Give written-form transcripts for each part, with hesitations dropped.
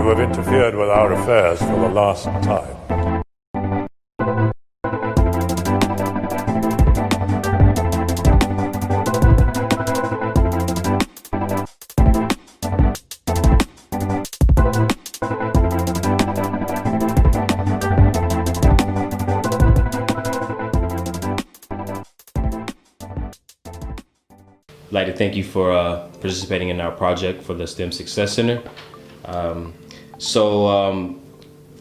You have interfered with our affairs for the last time. I'd like to thank you for participating in our project for the STEM Success Center.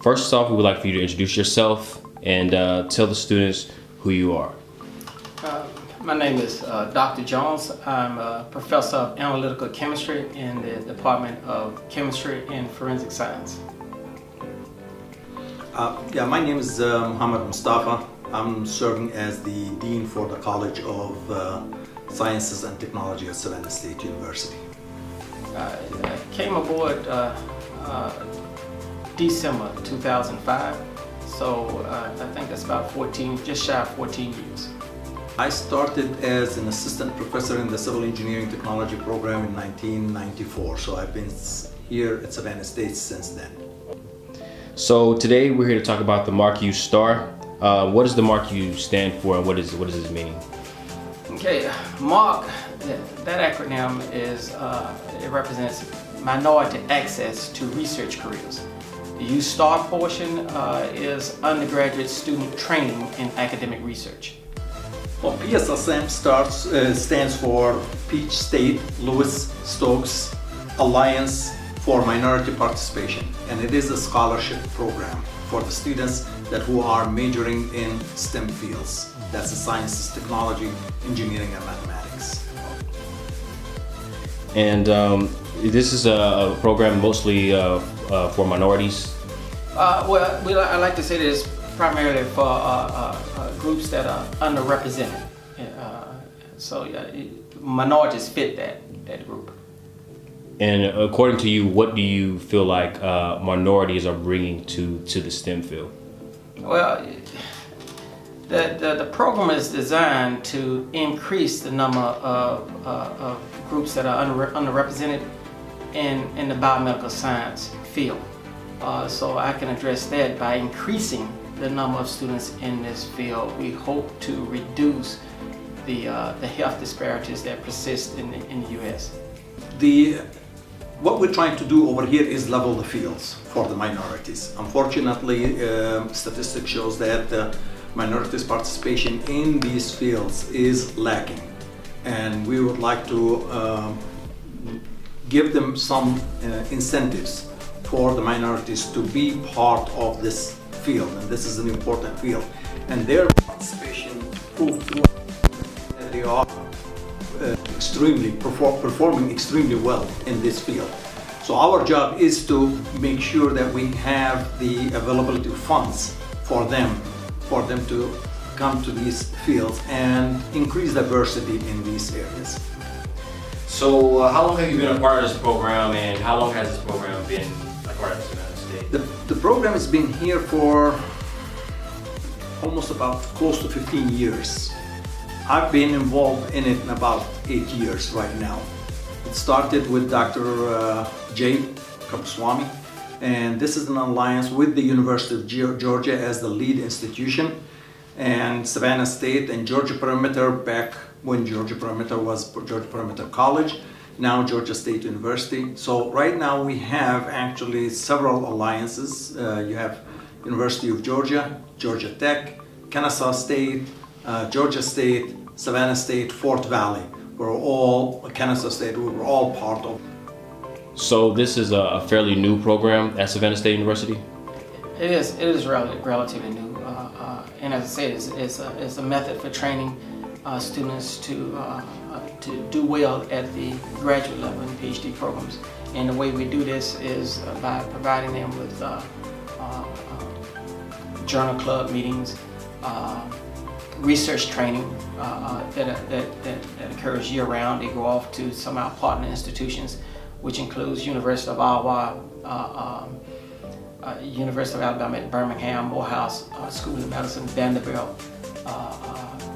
First off, we would like for you to introduce yourself and tell the students who you are. My name is Dr. Jones. I'm a professor of analytical chemistry in the Department of Chemistry and Forensic Science. My name is Muhammad Mustafa. I'm serving as the Dean for the College of Sciences and Technology at Savannah State University. I came aboard December 2005, so I think that's about just shy of 14 years. I started as an assistant professor in the Civil Engineering Technology program in 1994, so I've been here at Savannah State since then. So today we're here to talk about the MARCU STAR. What does the MARCU stand for, and what is its meaning? Okay, MARC, that acronym is, it represents minority access to research careers. The STAR portion is undergraduate student training in academic research. Well, PSLSAMP stands for Peach State Lewis Stokes Alliance for Minority Participation, and it is a scholarship program for the students who are majoring in STEM fields. That's the sciences, technology, engineering, and mathematics. And this is a program mostly for minorities? I like to say that it's primarily for groups that are underrepresented. Minorities fit that group. And according to you, what do you feel like minorities are bringing to the STEM field? Well, the program is designed to increase the number of groups that are underrepresented in the biomedical science field. So I can address that by increasing the number of students in this field. We hope to reduce the health disparities that persist in the U.S. What we're trying to do over here is level the fields for the minorities. Unfortunately, statistics shows that minorities' participation in these fields is lacking, and we would like to give them some incentives for the minorities to be part of this field, and this is an important field. And their participation proved that they are performing extremely well in this field. So our job is to make sure that we have the availability of funds for them to come to these fields and increase diversity in these areas. So how long have you been a part of this program, and how long has this program been a part of Savannah State? The program has been here for almost about close to 15 years. I've been involved in it in about 8 years right now. It started with Dr. Jay Kapaswamy, and this is an alliance with the University of Georgia as the lead institution, and Savannah State and Georgia Perimeter back when Georgia Perimeter was Georgia Perimeter College, now Georgia State University. So right now we have actually several alliances. You have University of Georgia, Georgia Tech, Kennesaw State, Georgia State, Savannah State, Fort Valley. Kennesaw State, we were all part of. So this is a fairly new program at Savannah State University? It is relatively new. And as I said, it's a method for training students to do well at the graduate level in PhD programs. And the way we do this is by providing them with journal club meetings, research training that occurs year-round. They go off to some of our partner institutions, which includes University of Iowa, University of Alabama at Birmingham, Morehouse School of Medicine, Vanderbilt,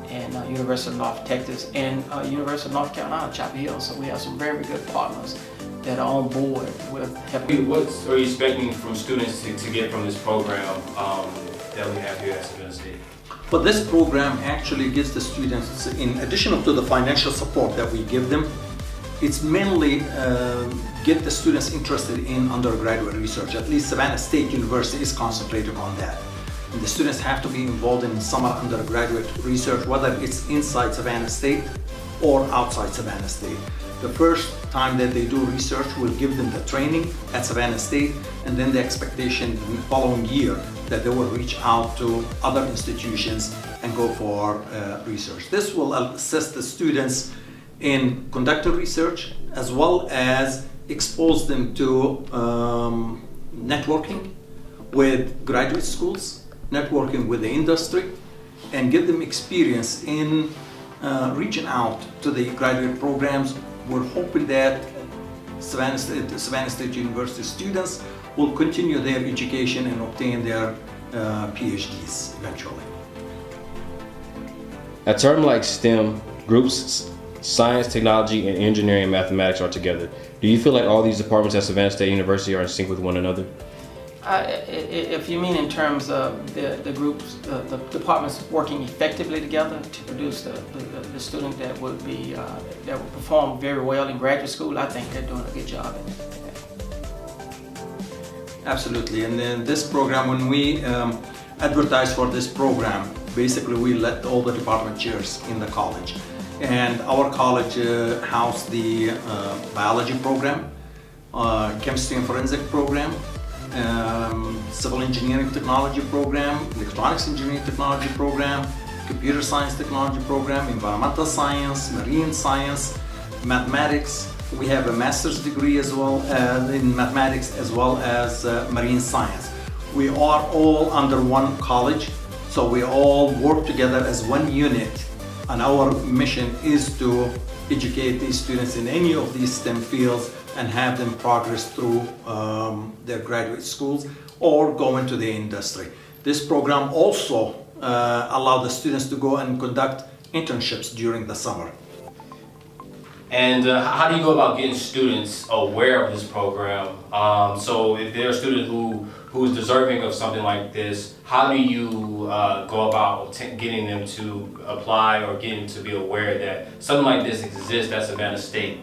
and University of North Texas, and University of North Carolina, Chapel Hill. So we have some very good partners that are on board with help. What are you expecting from students to get from this program that we have here at Savannah State? But this program actually gives the students, in addition to the financial support that we give them, it's mainly get the students interested in undergraduate research. At least Savannah State University is concentrated on that. And the students have to be involved in summer undergraduate research, whether it's inside Savannah State or outside Savannah State. The first time that they do research, we'll give them the training at Savannah State, and then the expectation in the following year that they will reach out to other institutions and go for research. This will assist the students in conducting research, as well as expose them to networking with graduate schools, networking with the industry, and give them experience in reaching out to the graduate programs. We're hoping that Savannah State University students will continue their education and obtain their PhDs eventually. A term like STEM groups science, technology, and engineering and mathematics are together. Do you feel like all these departments at Savannah State University are in sync with one another? If you mean in terms of the groups, the departments working effectively together to produce the student that would be that will perform very well in graduate school, I think they're doing a good job in it. Absolutely, and then this program, when we advertise for this program, basically we let all the department chairs in the college. And our college housed the biology program, chemistry and forensic program, civil engineering technology program, electronics engineering technology program, computer science technology program, environmental science, marine science, mathematics. We have a master's degree as well in mathematics, as well as marine science. We are all under one college, so we all work together as one unit. And our mission is to educate these students in any of these STEM fields and have them progress through their graduate schools or go into the industry. This program also allows the students to go and conduct internships during the summer. And how do you go about getting students aware of this program? So if they're a student who's deserving of something like this, how do you go about getting them to apply or getting to be aware that something like this exists at Savannah State?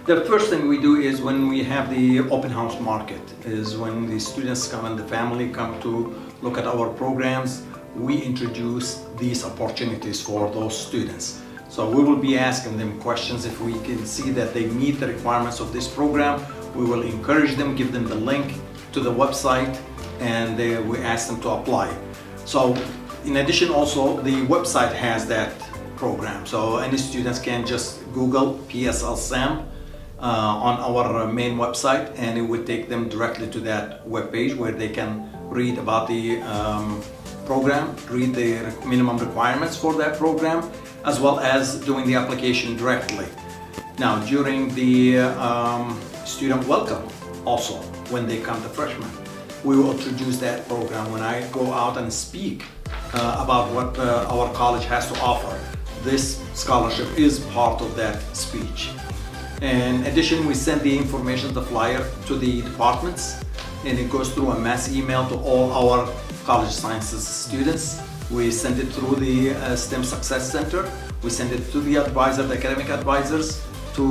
The first thing we do is when we have the open house market, is when the students come and the family come to look at our programs, we introduce these opportunities for those students. So we will be asking them questions. If we can see that they meet the requirements of this program, we will encourage them, give them the link to the website, and we ask them to apply. So in addition, also the website has that program. So any students can just Google PSLSAMP on our main website, and it would take them directly to that webpage where they can read about the program, read the minimum requirements for that program, as well as doing the application directly. Now, during the student welcome, also when they come to freshmen, we will introduce that program. When I go out and speak about what our college has to offer, this scholarship is part of that speech. In addition, we send the information, the flyer, to the departments, and it goes through a mass email to all our college sciences students. We send it through the STEM Success Center. We send it to the advisor, the academic advisors, to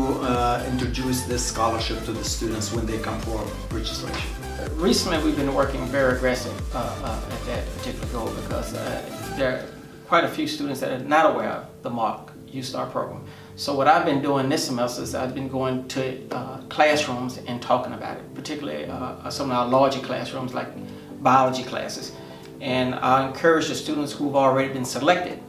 introduce this scholarship to the students when they come for registration. Recently, we've been working very aggressive at that particular goal because there are quite a few students that are not aware of the MARC STAR program. So what I've been doing this semester is I've been going to classrooms and talking about it, particularly some of our larger classrooms like biology classes. And I encourage the students who've already been selected.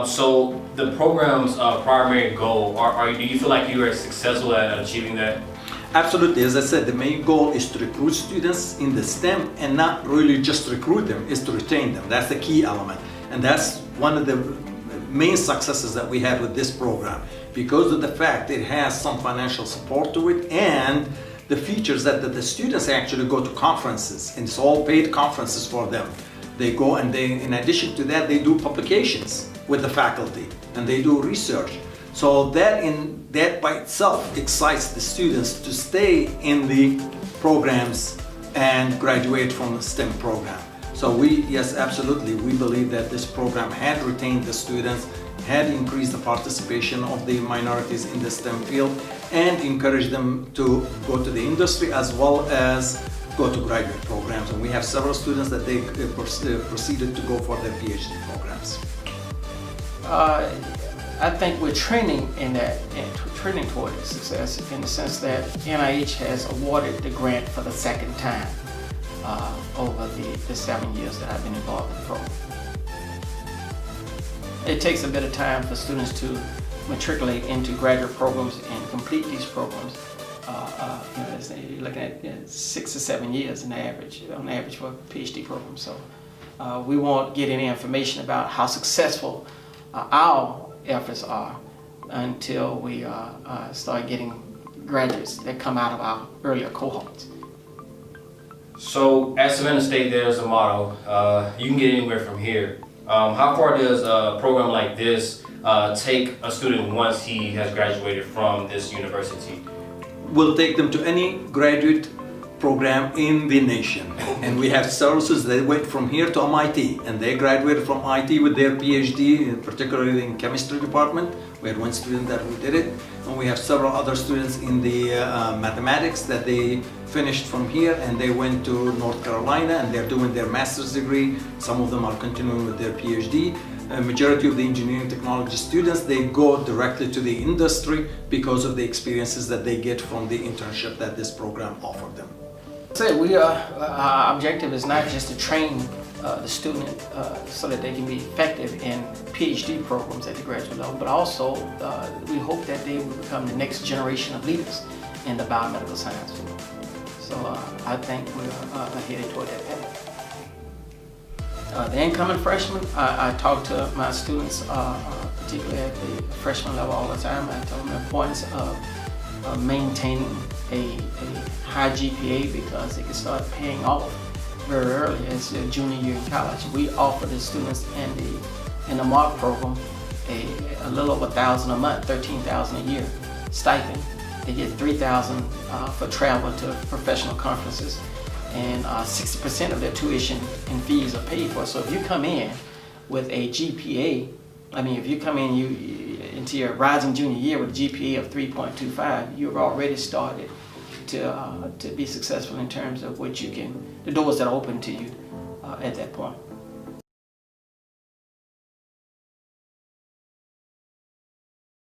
So the program's primary goal, do you feel like you were successful at achieving that? Absolutely. As I said, the main goal is to recruit students in the STEM, and not really just recruit them, is to retain them. That's the key element. And that's one of the main successes that we had with this program, because of the fact it has some financial support to it, and the features that the students actually go to conferences, and it's all paid conferences for them. They go and in addition to that, they do publications with the faculty and they do research. So that in that by itself excites the students to stay in the programs and graduate from the STEM program. So yes, absolutely, we believe that this program had retained the students, had increased the participation of the minorities in the STEM field, and encouraged them to go to the industry as well as go to graduate programs. And we have several students that they proceeded to go for their PhD programs. I think we're trending trending toward success in the sense that NIH has awarded the grant for the second time over the 7 years that I've been involved in the program. It takes a bit of time for students to matriculate into graduate programs and complete these programs. You're looking at 6 or 7 years on average for a PhD program. So we won't get any information about how successful our efforts are until we start getting graduates that come out of our earlier cohorts. So at Savannah State, there's a motto, you can get anywhere from here. How far does a program like this take a student once he has graduated from this university? We'll take them to any graduate program in the nation. And we have services that went from here to MIT, and they graduated from MIT with their PhD, particularly in chemistry department. We had one student that we did it, and we have several other students in the mathematics that they finished from here, and they went to North Carolina, and they're doing their master's degree. Some of them are continuing with their PhD. A majority of the engineering technology students, they go directly to the industry because of the experiences that they get from the internship that this program offered them. Our objective is not just to train the student so that they can be effective in PhD programs at the graduate level, but also we hope that they will become the next generation of leaders in the biomedical science field. So I think we're headed toward that path. The incoming freshmen, I talk to my students, particularly at the freshman level all the time. I tell them the importance of maintaining a high GPA because it can start paying off very early as a junior year in college. We offer the students in the MARC program a little over $1,000 a month, $13,000 a year stipend. They get $3,000 for travel to professional conferences, and 60% of their tuition and fees are paid for. So if you come in with a GPA, if you come in into your rising junior year with a GPA of 3.25, you've already started to be successful in terms of what the doors that are open to you at that point.